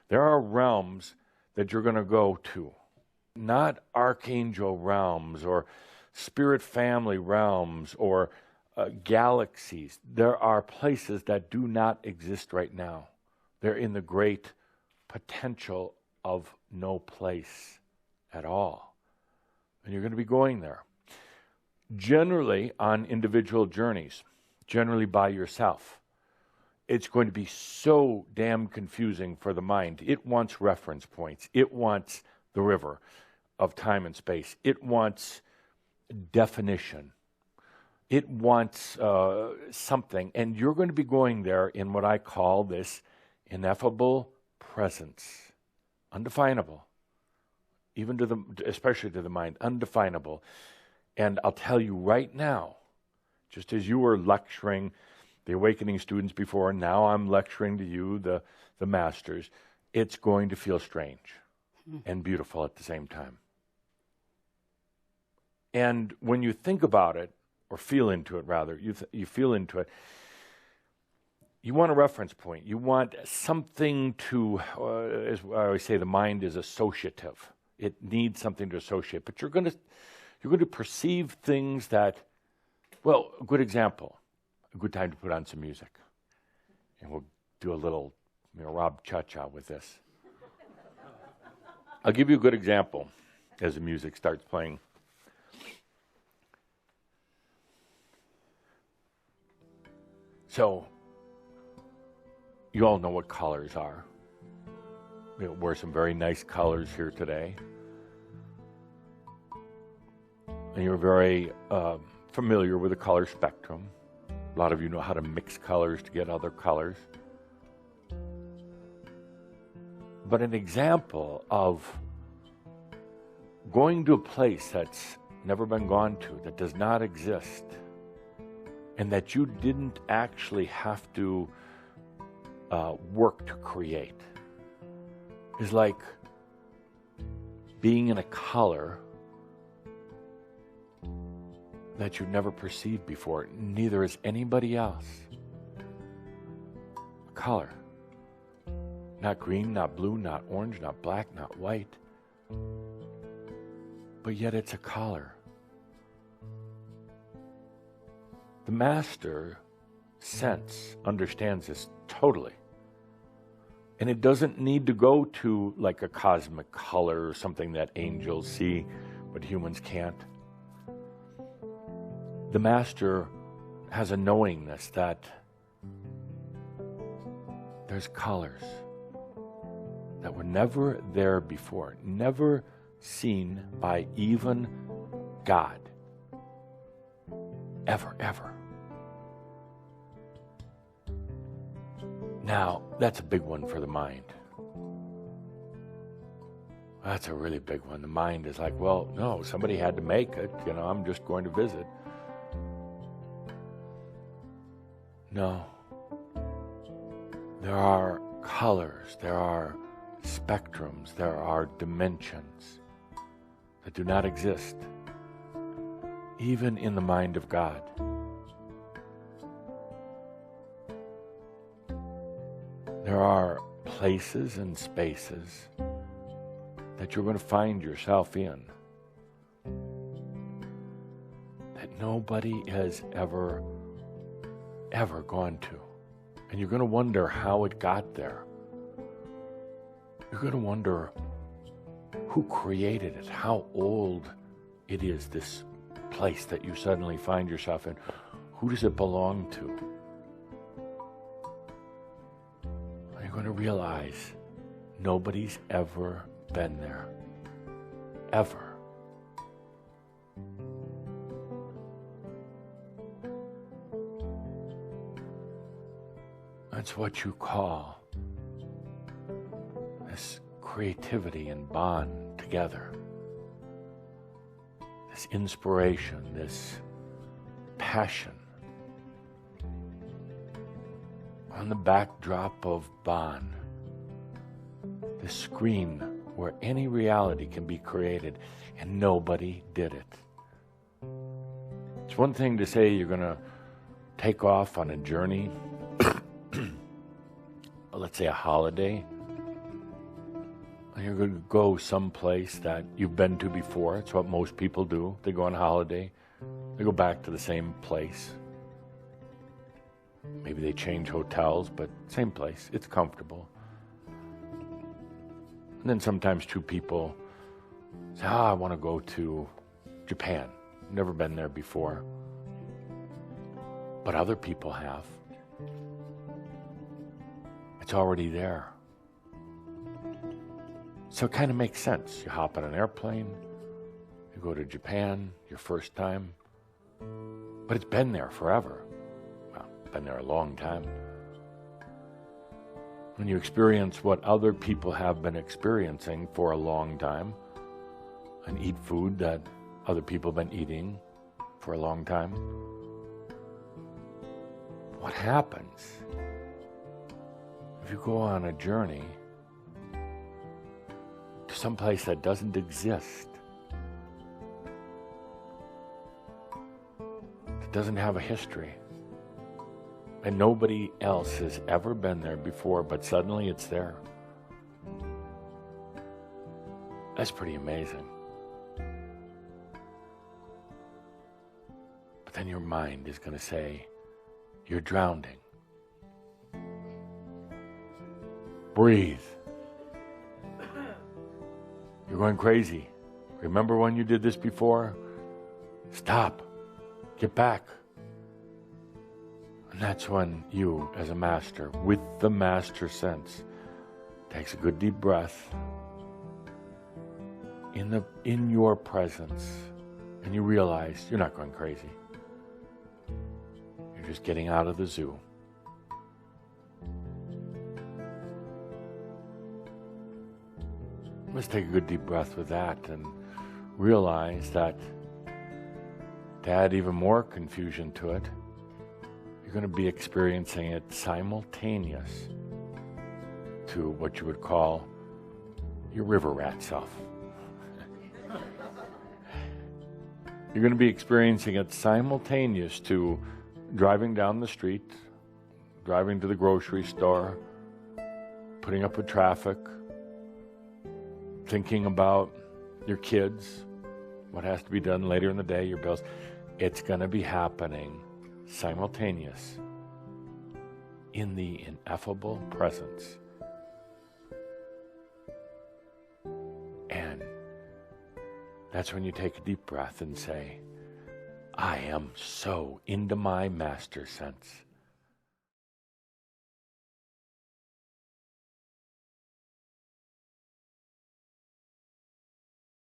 There are realms that you're going to go to, not archangel realms or spirit family realms or galaxies. There are places that do not exist right now. They're in the great potential of no place at all. And you're going to be going there. Generally on individual journeys, generally by yourself. It's going to be so damn confusing for the mind. It wants reference points. It wants the river of time and space. It wants definition. It wants something. And you're going to be going there in what I call this ineffable presence. Undefinable. Even to the, especially to the mind, undefinable. And I'll tell you right now, just as you were lecturing the awakening students before, now I'm lecturing to you, the masters, it's going to feel strange and beautiful at the same time. And when you think about it, or feel into it rather, you feel into it, you want a reference point. You want something to, as I always say, the mind is associative. It needs something to associate. But you're going to perceive things that, well, a good example, a good time to put on some music. And we'll do a little Merabh cha-cha with this. I'll give you a good example as the music starts playing. So, you all know what colors are. We wear some very nice colors here today. And you're very familiar with the color spectrum. A lot of you know how to mix colors to get other colors. But an example of going to a place that's never been gone to, that does not exist, and that you didn't actually have to work to create, is like being in a color that you've never perceived before. Neither has anybody else. A color. Not green, not blue, not orange, not black, not white. But yet it's a color. The master sense understands this totally. And it doesn't need to go to like a cosmic color or something that angels see, but humans can't. The master has a knowingness that there's colors that were never there before, never seen by even God. Ever, ever. Now, that's a big one for the mind. That's a really big one. The mind is like, well, no, somebody had to make it. You know, I'm just going to visit. No. There are colors, there are spectrums, there are dimensions that do not exist, even in the mind of God. There are places and spaces that you're going to find yourself in that nobody has ever gone to. And you're going to wonder how it got there. You're going to wonder who created it, how old it is, this place that you suddenly find yourself in. Who does it belong to? You're going to realize nobody's ever been there. Ever. That's what you call this creativity and bond together. This inspiration, this passion. On the backdrop of bond. This screen where any reality can be created and nobody did it. It's one thing to say you're going to take off on a journey, let's say a holiday, You're going to go someplace that you've been to before. It's what most people do. They go on holiday. They go back to the same place. Maybe they change hotels, but same place. It's comfortable. And then sometimes two people say, I want to go to Japan. Never been there before. But other people have. It's already there. So it kind of makes sense. You hop on an airplane, you go to Japan, your first time, but it's been there forever. Well, been there a long time. When you experience what other people have been experiencing for a long time, and eat food that other people have been eating for a long time, what happens if you go on a journey to some place that doesn't exist, that doesn't have a history, and nobody else has ever been there before, but suddenly it's there? That's pretty amazing. But then your mind is going to say, you're drowning. Breathe. You're going crazy. Remember when you did this before? Stop. Get back. And that's when you, as a master, with the master sense, takes a good deep breath in your presence, and you realize you're not going crazy. You're just getting out of the zoo. Let's take a good deep breath with that and realize that to add even more confusion to it, you're going to be experiencing it simultaneous to what you would call your river rat self. You're going to be experiencing it simultaneous to driving down the street, driving to the grocery store, putting up with traffic, thinking about your kids, what has to be done later in the day, your bills. It's going to be happening simultaneous in the ineffable presence. And that's when you take a deep breath and say, I am so into my master sense.